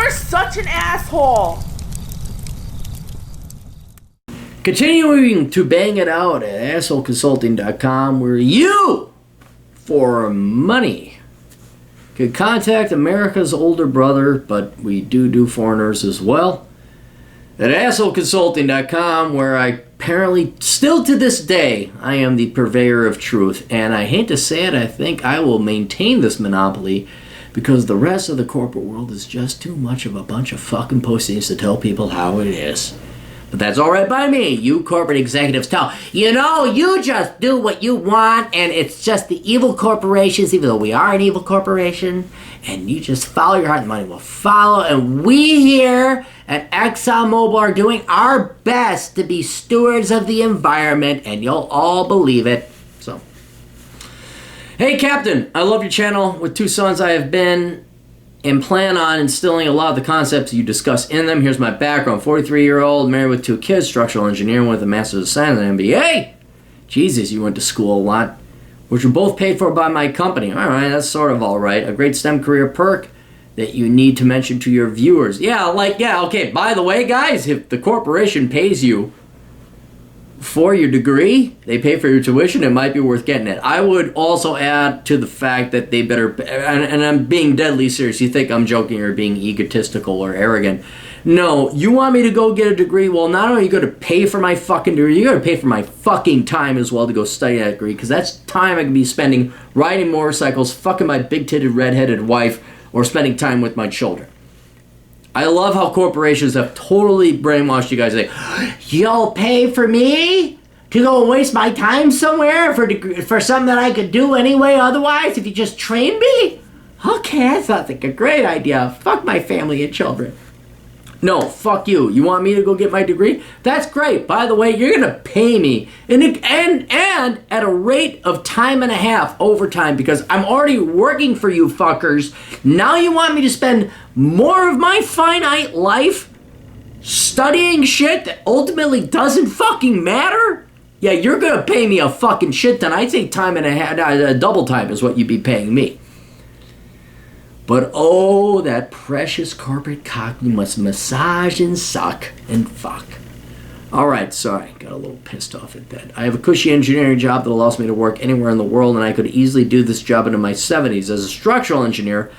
You're such an asshole. Continuing to bang it out at assholeconsulting.com, where you, for money, could contact America's older brother, but we do foreigners as well. At assholeconsulting.com, where I apparently, still to this day, I am the purveyor of truth. And I hate to say it, I think I will maintain this monopoly because the rest of the corporate world is just too much of a bunch of fucking pussies to tell people how it is. But that's all right by me. You corporate executives tell, you just do what you want, and it's just the evil corporations, even though we are an evil corporation, and you just follow your heart and money will follow. And we here at ExxonMobil are doing our best to be stewards of the environment, and you'll all believe it. So, hey, Captain, I love your channel. With 2 sons, I have been and plan on instilling a lot of the concepts you discuss in them. Here's my background. 43-year-old, married with 2 kids, structural engineer with a master's of science and an MBA. Jesus, you went to school a lot. Which were both paid for by my company. All right, that's sort of all right. A great STEM career perk that you need to mention to your viewers. Okay, by the way, guys, if the corporation pays you for your degree, they pay for your tuition, it might be worth getting it. I would also add to the fact that they better, and I'm being deadly serious, you think I'm joking or being egotistical or arrogant. No, you want me to go get a degree? Well, not only are you going to pay for my fucking degree, you're going to pay for my fucking time as well to go study that degree, because that's time I can be spending riding motorcycles, fucking my big-titted, red-headed wife, or spending time with my children. I love how corporations have totally brainwashed you guys. You'll pay for me to go and waste my time somewhere for something that I could do anyway otherwise if you just train me? Okay, that sounds like a great idea. Fuck my family and children. No, fuck you. You want me to go get my degree? That's great. By the way, you're going to pay me. And at a rate of time and a half overtime, because I'm already working for you fuckers. Now you want me to spend more of my finite life studying shit that ultimately doesn't fucking matter? Yeah, you're going to pay me a fucking shit ton. I think time and a half, double time is what you'd be paying me. But oh, that precious corporate cock you must massage and suck and fuck. Alright, sorry, got a little pissed off at that. I have a cushy engineering job that allows me to work anywhere in the world, and I could easily do this job into my 70s. As a structural engineer,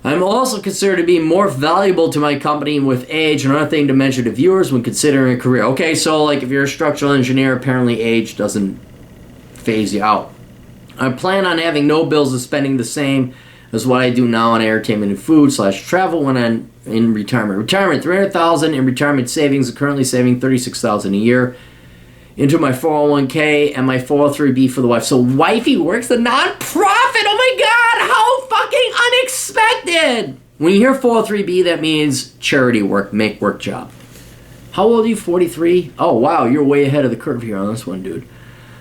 I'm also considered to be more valuable to my company with age, another thing to mention to viewers when considering a career. Okay, so like if you're a structural engineer, apparently age doesn't phase you out. I plan on having no bills and spending the same as what I do now on entertainment and food / travel when I'm in retirement. Retirement, $300,000 in retirement savings. I'm currently saving $36,000 a year into my 401k and my 403b for the wife. So wifey works a nonprofit. Oh my God, how fucking unexpected. When you hear 403b, that means charity work, make work job. How old are you, 43? Oh wow, you're way ahead of the curve here on this one, dude.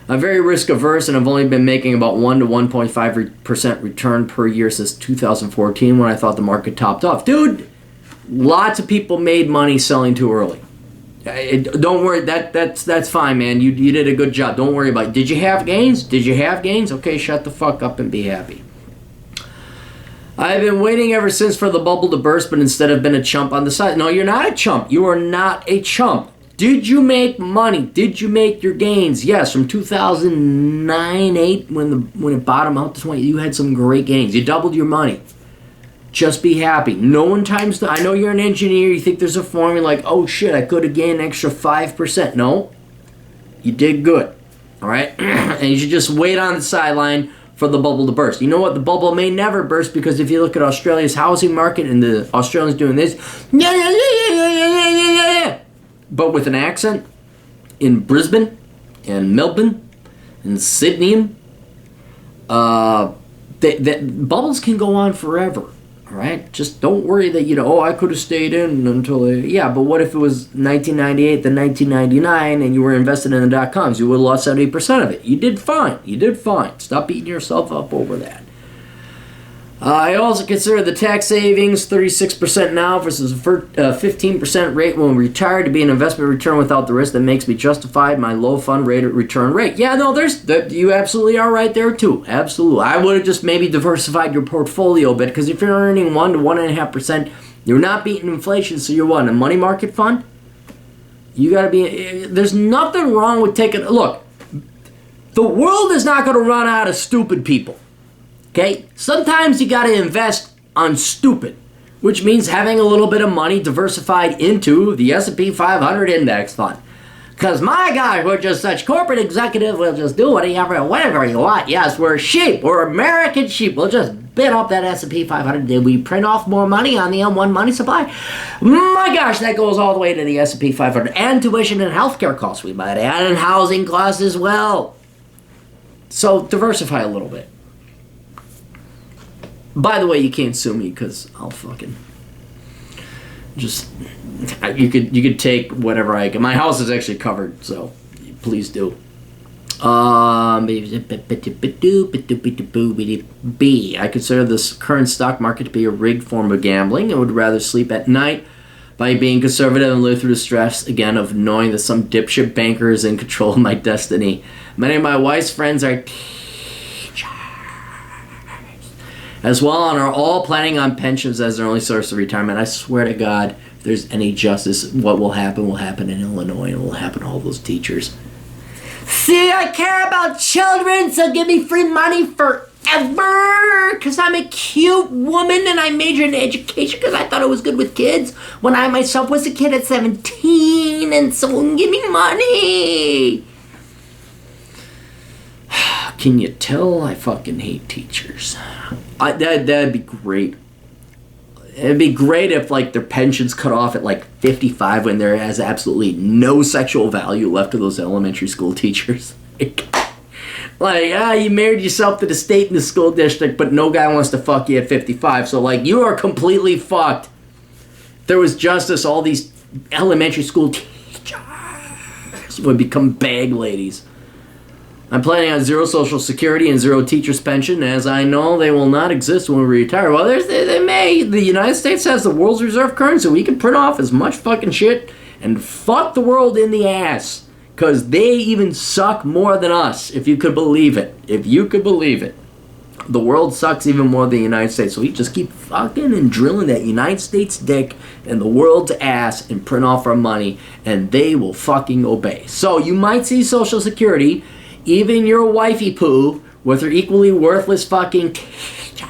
I'm very risk averse and I've only been making about 1 to 1.5% return per year since 2014 when I thought the market topped off. Dude, lots of people made money selling too early. Don't worry, that's fine, man. You did a good job. Don't worry about it. Did you have gains? Did you have gains? Okay, shut the fuck up and be happy. I've been waiting ever since for the bubble to burst, but instead have been a chump on the side. No, you're not a chump. You are not a chump. Did you make money? Did you make your gains? Yes, from 2009-8 when it bottomed out to 20, you had some great gains. You doubled your money. Just be happy. No one times I know you're an engineer. You think there's a formula like, oh shit, I could have gained an extra 5%. No, you did good. All right, and you should just wait on the sideline for the bubble to burst. You know what? The bubble may never burst because if you look at Australia's housing market and the Australians doing this, but with an accent in Brisbane and Melbourne and Sydney, bubbles can go on forever. All right, just don't worry that I could have stayed in until but what if it was 1998 then 1999 and you were invested in the .coms? You would have lost 70% of it. You did fine. Stop beating yourself up over that. I also consider the tax savings, 36% now versus a 15% rate when retired, to be an investment return without the risk that makes me justify my low fund rate return rate. Yeah, no, you absolutely are right there too. Absolutely. I would have just maybe diversified your portfolio a bit, because if you're earning 1 to 1.5% You're not beating inflation, so you're what, a money market fund? You gotta be, there's nothing wrong with taking, look, the world is not gonna run out of stupid people, okay? Sometimes you gotta invest on stupid, which means having a little bit of money diversified into the S&P 500 index fund. Because my God, we're just such corporate executives, we'll just do whatever you want. Yes, we're sheep, we're American sheep. We'll just bid up that S&P 500. Did we print off more money on the M1 money supply? My gosh, that goes all the way to the S&P 500. And tuition and healthcare costs, we might add, and housing costs as well. So diversify a little bit. By the way, you can't sue me because I'll fucking just, you could take whatever I can. My house is actually covered, so please do. B. I consider this current stock market to be a rigged form of gambling. I would rather sleep at night by being conservative and live through the stress again of knowing that some dipshit banker is in control of my destiny. Many of my wife's friends are teachers as well and are all planning on pensions as their only source of retirement. I swear to God, if there's any justice, what will happen in Illinois, and will happen to all those teachers. See, I care about children, so give me free money forever. Because I'm a cute woman and I majored in education because I thought it was good with kids when I myself was a kid at 17, and so give me money. Can you tell I fucking hate teachers? That'd be great. It'd be great if like their pensions cut off at like 55 when there has absolutely no sexual value left to those elementary school teachers. You married yourself to the state and the school district, but no guy wants to fuck you at 55. So like you are completely fucked. If there was justice, all these elementary school teachers would become bag ladies. I'm planning on zero Social Security and zero teacher's pension, as I know they will not exist when we retire. Well, they may. The United States has the world's reserve currency. We can print off as much fucking shit and fuck the world in the ass. Because they even suck more than us, if you could believe it. If you could believe it. The world sucks even more than the United States. So we just keep fucking and drilling that United States dick in the world's ass and print off our money, and they will fucking obey. So you might see Social Security, even your wifey poo, with her equally worthless fucking teachers,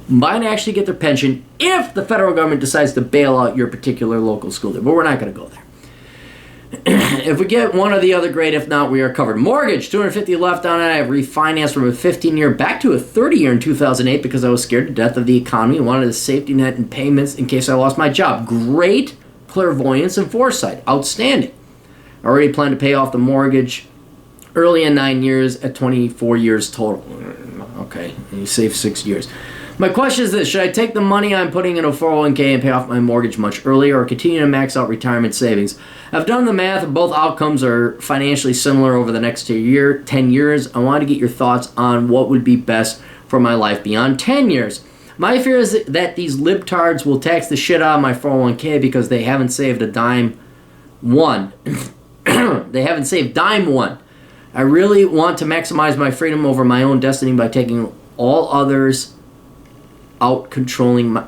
might actually get their pension if the federal government decides to bail out your particular local school. But we're not going to go there. If we get one or the other, great. If not, we are covered. Mortgage, $250 left on it. I have refinanced from a 15-year back to a 30-year in 2008 because I was scared to death of the economy and wanted a safety net and payments in case I lost my job. Great clairvoyance and foresight. Outstanding. I already plan to pay off the mortgage early in 9 years at 24 years total. Okay, and you save 6 years. My question is this: should I take the money I'm putting in a 401k and pay off my mortgage much earlier, or continue to max out retirement savings? I've done the math, and both outcomes are financially similar over the next 10 years. I want to get your thoughts on what would be best for my life beyond 10 years. My fear is that these libtards will tax the shit out of my 401k because they haven't saved a dime one. They haven't saved dime one. I really want to maximize my freedom over my own destiny by taking all others out controlling my...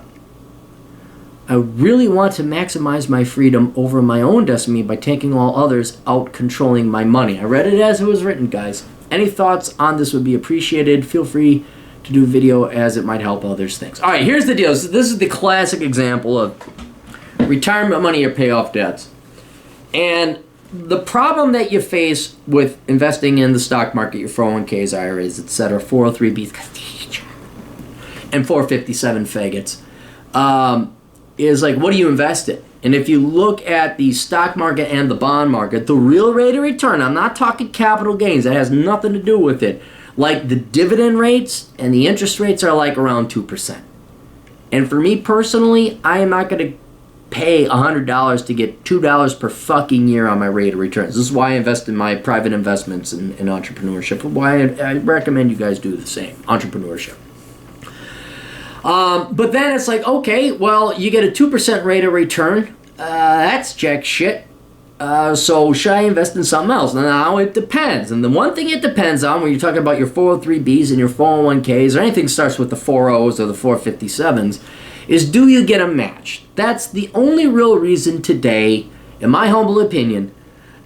I really want to maximize my freedom over my own destiny by taking all others out controlling my money. I read it as it was written, guys. Any thoughts on this would be appreciated. Feel free to do a video as it might help others. Thanks. All right, here's the deal. This is the classic example of retirement money or pay off debts. And the problem that you face with investing in the stock market, your 401ks, IRAs, etc., 403bs, and 457 faggots, is like, what do you invest in? And if you look at the stock market and the bond market, the real rate of return, I'm not talking capital gains, that has nothing to do with it. Like the dividend rates and the interest rates are like around 2%. And for me personally, I am not going to pay $100 to get $2 per fucking year on my rate of returns. This is why I invest in my private investments in entrepreneurship, why I recommend you guys do the same, entrepreneurship. But then it's like, okay, well, you get a 2% rate of return. That's jack shit. So should I invest in something else? Now it depends. And the one thing it depends on when you're talking about your 403bs and your 401ks or anything that starts with the 40s or the 457s is do you get a match? That's the only real reason today, in my humble opinion,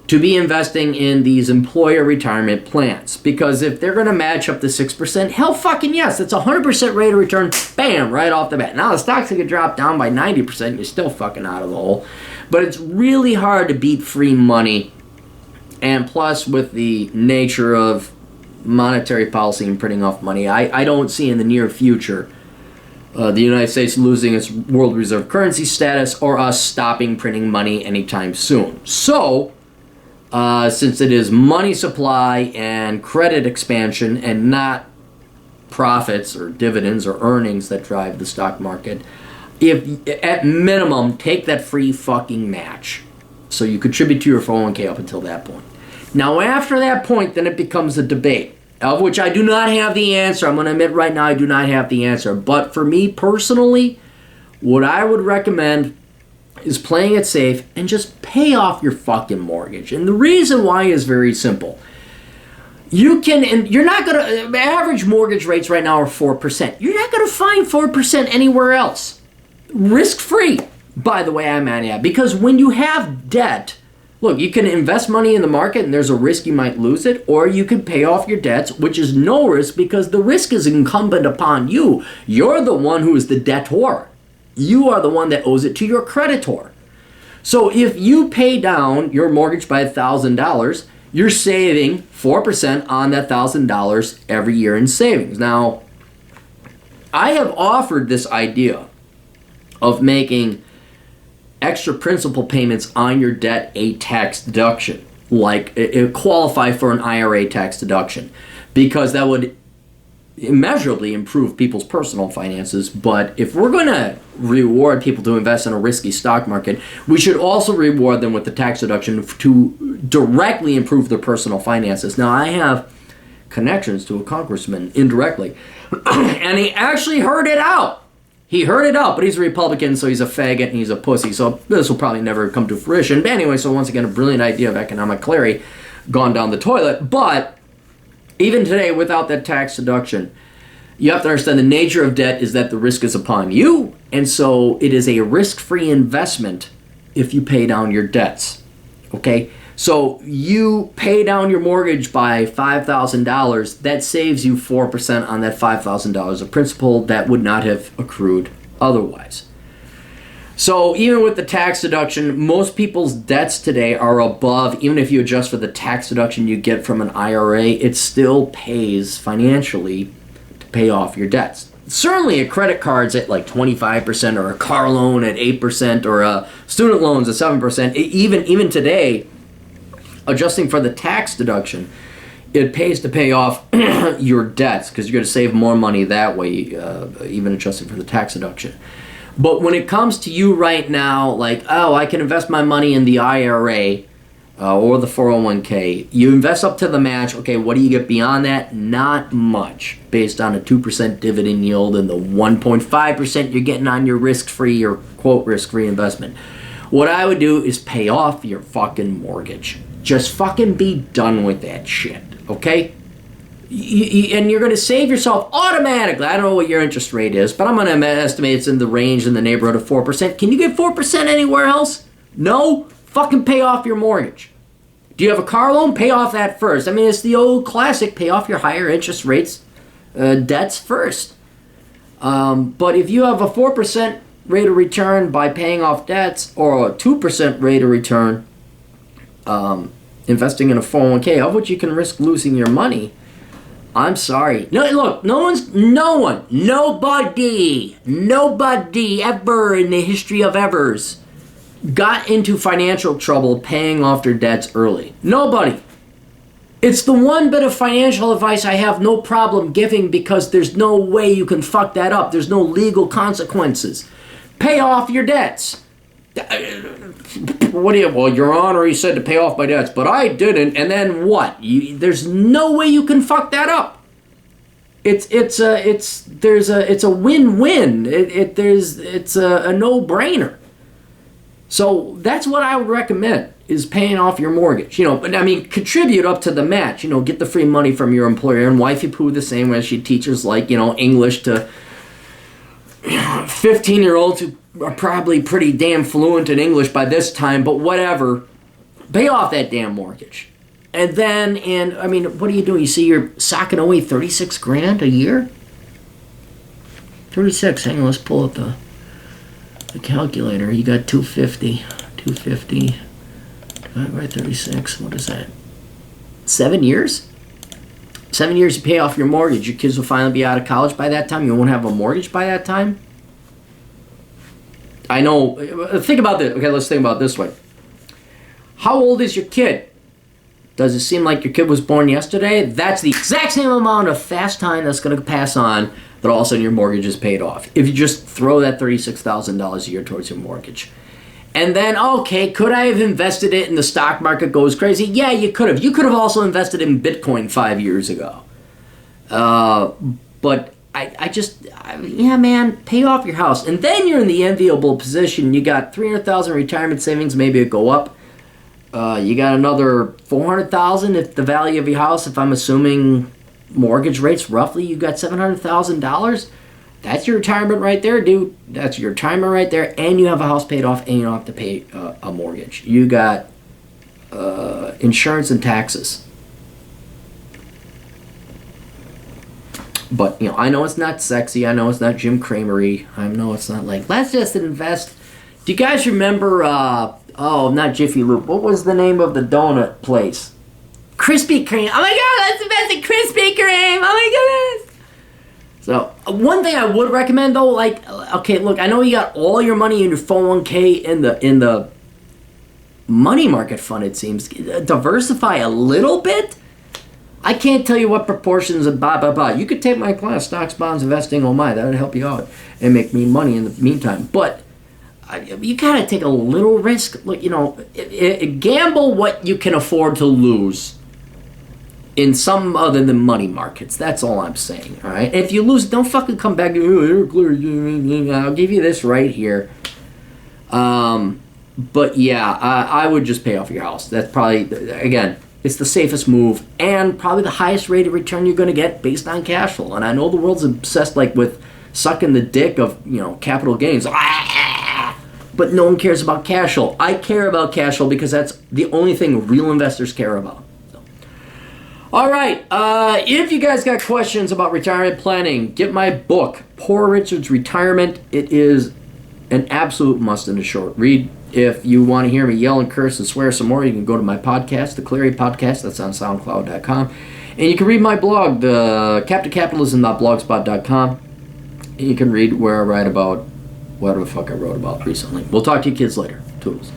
to be investing in these employer retirement plans. Because if they're going to match up to 6%, hell fucking yes, it's 100% rate of return, bam, right off the bat. Now the stocks could drop down by 90%, you're still fucking out of the hole. But it's really hard to beat free money. And plus, with the nature of monetary policy and printing off money, I don't see in the near future the United States losing its world reserve currency status or us stopping printing money anytime soon. So, since it is money supply and credit expansion and not profits or dividends or earnings that drive the stock market, if at minimum take that free fucking match so you contribute to your 401k up until that point. Now after that point, then it becomes a debate, of which I do not have the answer. I'm going to admit right now I do not have the answer. But for me personally, what I would recommend is playing it safe and just pay off your fucking mortgage. And the reason why is very simple. You can, and you're not going to, average mortgage rates right now are 4%. You're not going to find 4% anywhere else. Risk-free, by the way, I'm at, because when you have debt, look, you can invest money in the market and there's a risk you might lose it, or you can pay off your debts, which is no risk because the risk is incumbent upon you. You're the one who is the debtor. You are the one that owes it to your creditor. So if you pay down your mortgage by $1,000, you're saving 4% on that $1,000 every year in savings. Now, I have offered this idea of making extra principal payments on your debt a tax deduction, like it qualify for an IRA tax deduction, because that would immeasurably improve people's personal finances. But if we're going to reward people to invest in a risky stock market, we should also reward them with the tax deduction to directly improve their personal finances. Now, I have connections to a congressman indirectly, and he actually heard it out. He heard it out, but he's a Republican, so he's a faggot and he's a pussy. So this will probably never come to fruition. But anyway, so once again, a brilliant idea of economic clarity gone down the toilet. But even today, without that tax deduction, you have to understand the nature of debt is that the risk is upon you. And so it is a risk-free investment if you pay down your debts. Okay? So you pay down your mortgage by $5,000, that saves you 4% on that $5,000 of principal that would not have accrued otherwise. So even with the tax deduction, most people's debts today are above, even if you adjust for the tax deduction you get from an IRA, it still pays financially to pay off your debts. Certainly a credit card's at like 25%, or a car loan at 8%, or a student loans at 7%. Even today, adjusting for the tax deduction, it pays to pay off your debts because you're going to save more money that way, even adjusting for the tax deduction. But when it comes to you right now, like, oh, I can invest my money in the IRA or the 401k, you invest up to the match. Okay, what do you get beyond that? Not much, based on a 2% dividend yield and the 1.5% you're getting on your risk-free or quote risk-free investment. What I would do is pay off your fucking mortgage. Just fucking be done with that shit, okay? And you're going to save yourself automatically. I don't know what your interest rate is, but I'm going to estimate it's in the range in the neighborhood of 4%. Can you get 4% anywhere else? No? Fucking pay off your mortgage. Do you have a car loan? Pay off that first. I mean, it's the old classic, pay off your higher interest rates, debts first. But if you have a 4% rate of return by paying off debts, or a 2% rate of return investing in a 401k, of which you can risk losing your money, I'm sorry. No, look, nobody ever in the history of evers got into financial trouble paying off their debts early. Nobody. It's the one bit of financial advice I have no problem giving, because there's no way you can fuck that up. There's no legal consequences. Pay off your debts. What do you? Well, Your Honor, he said to pay off my debts, but I didn't. And then what? There's no way you can fuck that up. It's a win-win. It's a no-brainer. So that's what I would recommend, is paying off your mortgage. But I mean, contribute up to the match. Get the free money from your employer. And Wifey Poo the same way. She teaches English to 15-year-olds who are probably pretty damn fluent in English by this time, but whatever. Pay off that damn mortgage. And then, what are you doing? You see you're socking away 36 grand a year? 36, hang on, let's pull up the calculator. You got 250 divided by 36, what is that? 7 years? 7 years you pay off your mortgage. Your kids will finally be out of college by that time. You won't have a mortgage by that time. I know. Think about this. Okay, let's think about it this way. How old is your kid? Does it seem like your kid was born yesterday? That's the exact same amount of fast time that's going to pass on that all of a sudden your mortgage is paid off. If you just throw that $36,000 a year towards your mortgage. And then, okay, could I have invested it in the stock market goes crazy? Yeah, you could have. You could have also invested in Bitcoin 5 years ago. But yeah, man, pay off your house. And then you're in the enviable position. You got $300,000 retirement savings, maybe it go up. You got another $400,000 if the value of your house, if I'm assuming mortgage rates roughly, you got $700,000. That's your retirement right there, dude. That's your retirement right there, and you have a house paid off, and you don't have to pay a mortgage. You got insurance and taxes. But, I know it's not sexy. I know it's not Jim Cramery. I know it's not like, let's just invest. Do you guys remember, not Jiffy Lube. What was the name of the donut place? Krispy Kreme. Oh my God, let's invest in Krispy Kreme. Oh my goodness. So, one thing I would recommend though, okay, look, I know you got all your money in your 401k in the money market fund, it seems. Diversify a little bit. I can't tell you what proportions of blah, blah, blah. You could take my class, Stocks, Bonds, Investing, oh my, that would help you out and make me money in the meantime. But you gotta take a little risk. Look, gamble what you can afford to lose in some other than money markets. That's all I'm saying, all right? If you lose, don't fucking come back. I'll give you this right here. But yeah, I would just pay off your house. That's probably, again, it's the safest move and probably the highest rate of return you're going to get based on cash flow. And I know the world's obsessed with sucking the dick of, capital gains. But no one cares about cash flow. I care about cash flow because that's the only thing real investors care about. All right, if you guys got questions about retirement planning, get my book, Poor Richard's Retirement. It is an absolute must and a short read. If you want to hear me yell and curse and swear some more, you can go to my podcast, The Cleary Podcast. That's on SoundCloud.com. And you can read my blog, the CaptainCapitalism.blogspot.com. And you can read where I write about whatever the fuck I wrote about recently. We'll talk to you kids later. Toodles.